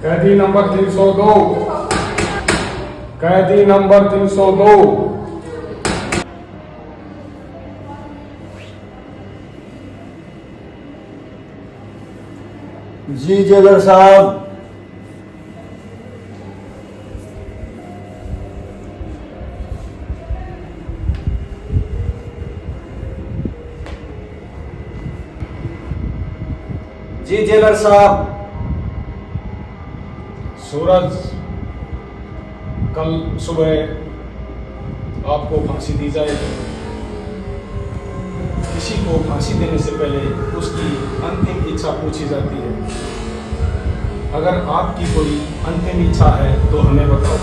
कैदी नंबर 302, कैदी नंबर 302। जी जेलर साहब। जी जेलर साहब। सूरज, कल सुबह आपको फांसी दी जाएगी। किसी को फांसी देने से पहले उसकी अंतिम इच्छा पूछी जाती है। अगर आपकी कोई अंतिम इच्छा है तो हमें बताओ।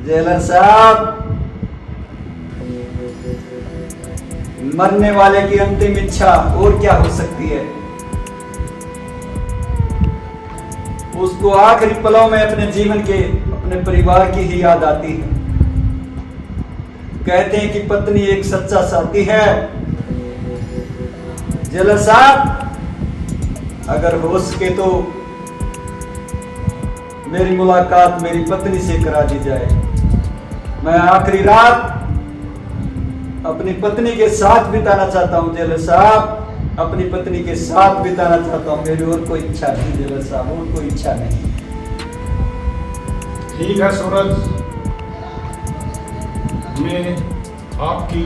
जेलर साहब, मरने वाले की अंतिम इच्छा और क्या हो सकती है? उसको आखिरी पलों में अपने जीवन के, अपने परिवार की ही याद आती है। कहते हैं कि पत्नी एक सच्चा साथी है। जेलर साहब, अगर हो सके तो मेरी मुलाकात मेरी पत्नी से करा दी जाए। मैं आखिरी रात अपनी पत्नी के साथ बिताना चाहता हूं जेलर साहब, अपनी पत्नी के साथ बिताना चाहता हूं। मेरी और कोई इच्छा नहीं जेलर साहब, और कोई इच्छा नहीं। ठीक है सूरज, मैं आपकी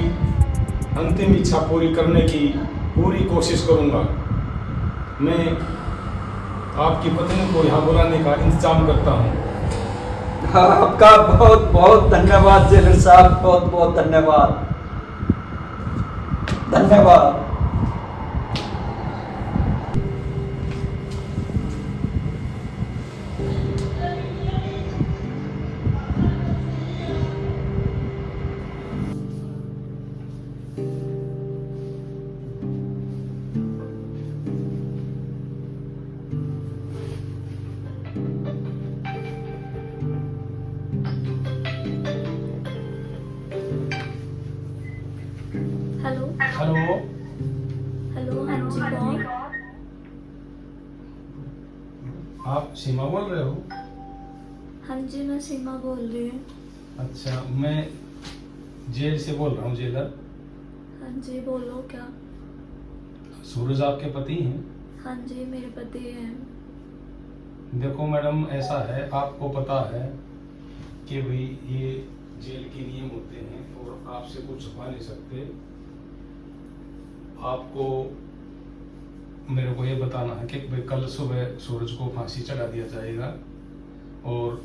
अंतिम इच्छा पूरी करने की पूरी कोशिश करूंगा। मैं आपकी पत्नी को यहाँ बुलाने का इंतजाम करता हूँ। आपका बहुत बहुत धन्यवाद जेलर साहब, बहुत बहुत धन्यवाद, धन्यवाद। हेलो हेलो, हेलो, हाँ जी कौन? आप सीमा बोल रहे हो? हाँ जी मैं सीमा बोल रही हूँ। अच्छा, मैं जेल से बोल रहा हूँ, जेलर। हाँ जी बोलो क्या? सूरज आपके पति हैं? हाँ जी मेरे पति हैं। देखो मैडम, ऐसा है, आपको पता है कि भाई ये जेल के नियम होते हैं और आपसे कुछ छुपा नहीं सकते। आपको मेरे को ये बताना है कि भाई कल सुबह सूरज को फांसी चढ़ा दिया जाएगा। और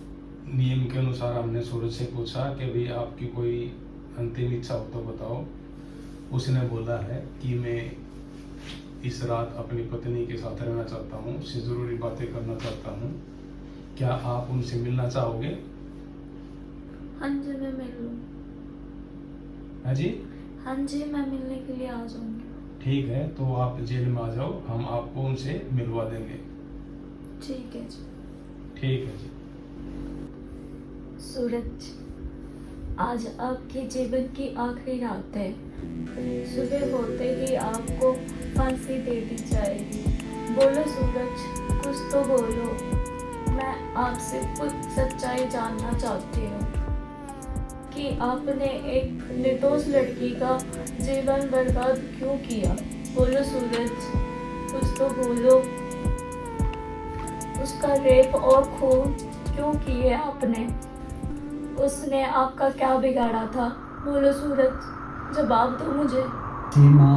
नियम के अनुसार हमने सूरज से पूछा कि भाई आपकी कोई अंतिम इच्छा हो तो बताओ। उसने बोला है कि मैं इस रात अपनी पत्नी के साथ रहना चाहता हूँ, उससे ज़रूरी बातें करना चाहता हूँ। क्या आप उनसे मिलना चाहोगे? हाँ जी मैं मिल लूँ। हाँ जी, हाँ जी मैं मिलने के लिए आ जाऊँगी। ठीक है, तो आप जेल में आ जाओ, हम आपको उनसे मिलवा देंगे। ठीक है जी। ठीक है जी। सूरज, आज आपके जीवन की आखिरी रात है। सुबह होते ही आपको फांसी दे दी जाएगी। बोलो सूरज, कुछ तो बोलो। मैं आपसे कुछ सच्चाई जानना चाहती हूँ कि आपने एक निर्दोष लड़की का जीवन बर्बाद क्यों किया। बोलो सूरज, कुछ तो बोलो। उसका रेप और खून क्यों किए आपने? उसने आपका क्या बिगाड़ा था? बोलो सूरज, जवाब दो मुझे। सीमा,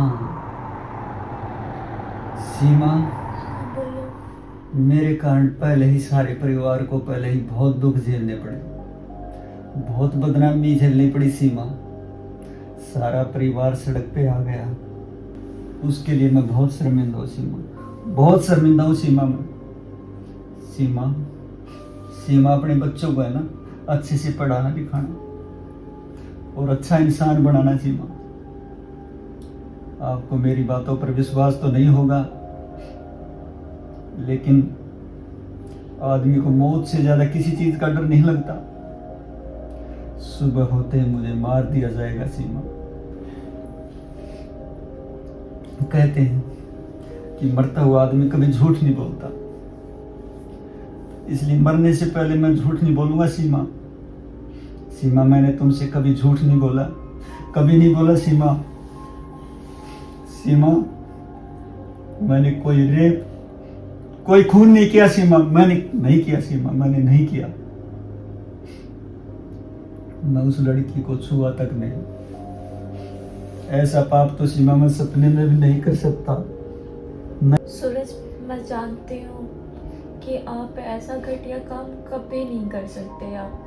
सीमा, बोलो। मेरे कारण पहले ही सारे परिवार को पहले ही बहुत दुख झेलने पड़े, बहुत बदनामी झेलनी पड़ी। सीमा, सारा परिवार सड़क पे आ गया, उसके लिए मैं बहुत शर्मिंदा हूँ सीमा, बहुत शर्मिंदा हूँ सीमा मैं। सीमा, सीमा अपने बच्चों को है ना अच्छे से पढ़ाना लिखाना और अच्छा इंसान बनाना। सीमा, आपको मेरी बातों पर विश्वास तो नहीं होगा, लेकिन आदमी को मौत से ज्यादा किसी चीज का डर नहीं लगता। सुबह होते ही मुझे मार दिया जाएगा सीमा, कहते हैं कि मरता हुआ आदमी कभी झूठ नहीं बोलता, इसलिए मरने से पहले मैं झूठ नहीं बोलूंगा। सीमा, सीमा, मैंने तुमसे कभी झूठ नहीं बोला, कभी नहीं बोला। सीमा, सीमा, मैंने कोई रेप, कोई खून नहीं किया। सीमा, मैंने नहीं किया। सीमा, मैंने नहीं किया। मैं उस लड़की को छुआ तक नहीं। ऐसा पाप तो सीमा मैं सपने में भी नहीं कर सकता। सूरज, मैं जानती हूँ कि आप ऐसा घटिया काम कभी नहीं कर सकते आप,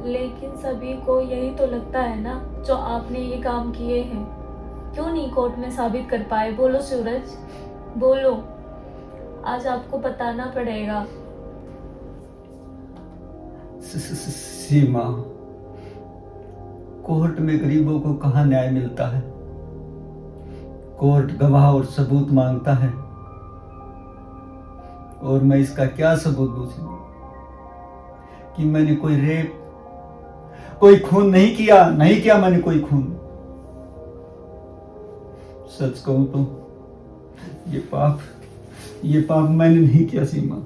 लेकिन सभी को यही तो लगता है ना जो आपने ये काम किए हैं। क्यों नहीं कोर्ट में साबित कर पाए? बोलो सूरज, बोलो। आज आपको बताना पड़ेगा। सीमा, कोर्ट में गरीबों को कहाँ न्याय मिलता है? कोर्ट गवाह और सबूत मांगता है, और मैं इसका क्या सबूत दूं सीमा कि मैंने कोई रेप, कोई खून नहीं किया। नहीं किया मैंने कोई खून। सच कहूं तो ये पाप मैंने नहीं किया। सीमा,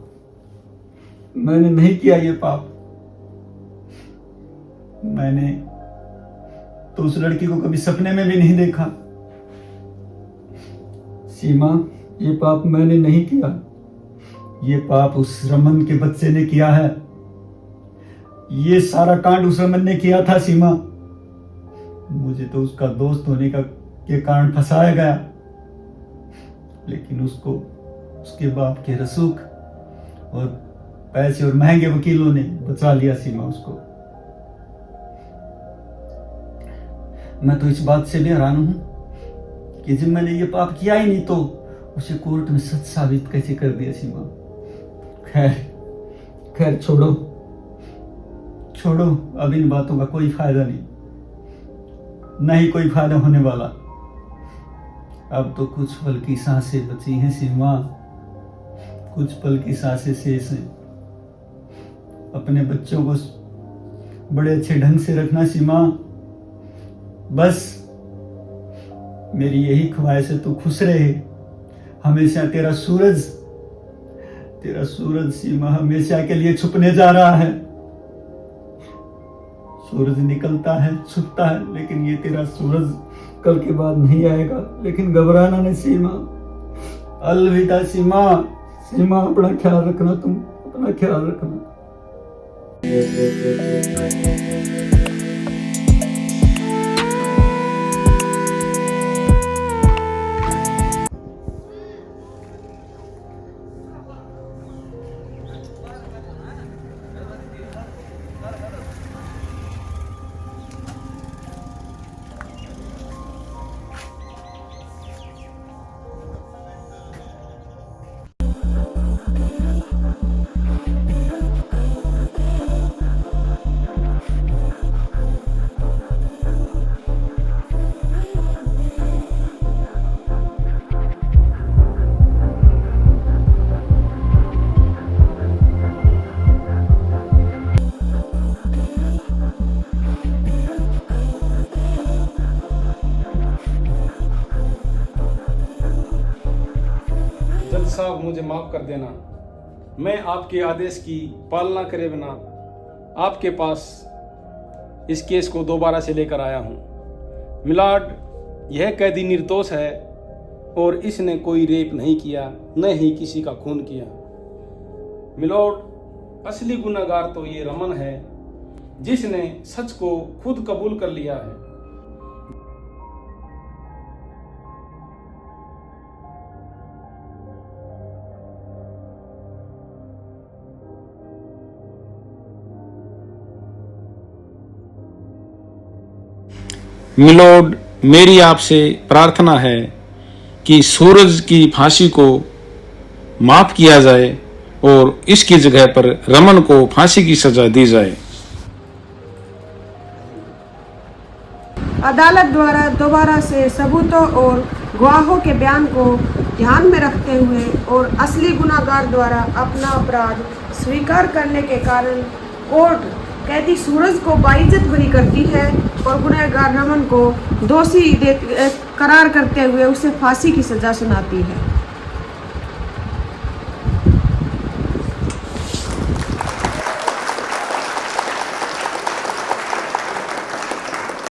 मैंने नहीं किया ये पाप। मैंने तो उस लड़की को कभी सपने में भी नहीं देखा। सीमा, ये पाप मैंने नहीं किया। ये पाप उस रमन के बच्चे ने किया है। ये सारा कांड उस रमन ने किया था। सीमा, मुझे तो उसका दोस्त होने के कारण फंसाया गया, लेकिन उसको उसके बाप के रसूख और पैसे और महंगे वकीलों ने बचा लिया। सीमा, उसको मैं तो इस बात से भी हैरान हूं कि जब मैंने ये पाप किया ही नहीं तो उसे कोर्ट में सच साबित कैसे कर दिया। सीमा, खैर छोड़ो, अब इन बातों का कोई फायदा नहीं कोई फायदा होने वाला। अब तो कुछ पल की सांसें बची हैं। सीमा, कुछ पल की सांसें शेष हैं। अपने बच्चों को बड़े अच्छे ढंग से रखना। सीमा, बस मेरी यही ख्वाहिश है, तू खुश रहे हमेशा। तेरा सूरज सीमा हमेशा के लिए छुपने जा रहा है। सूरज निकलता है, छुपता है, लेकिन ये तेरा सूरज कल के बाद नहीं आएगा। लेकिन घबराना नहीं सीमा। अलविदा सीमा। सीमा, अपना ख्याल रखना, तुम अपना ख्याल रखना। साहब, मुझे माफ कर देना। मैं आपके आदेश की पालना करे बिना आपके पास इस केस को दोबारा से लेकर आया हूँ। मिलाड, यह कैदी निर्दोष है और इसने कोई रेप नहीं किया, न ही किसी का खून किया। मिलोड, असली गुनहगार तो ये रमन है जिसने सच को खुद कबूल कर लिया है। मिलोड, मेरी आपसे प्रार्थना है कि सूरज की फांसी को माफ किया जाए और इसकी जगह पर रमन को फांसी की सजा दी जाए। अदालत द्वारा दोबारा से सबूतों और गवाहों के बयान को ध्यान में रखते हुए और असली गुनाहगार द्वारा अपना अपराध स्वीकार करने के कारण कोर्ट कैदी सूरज को बाइज्जत बरी करती है और गुनहगार रमन को दोषी करार करते हुए उसे फांसी की सजा सुनाती है।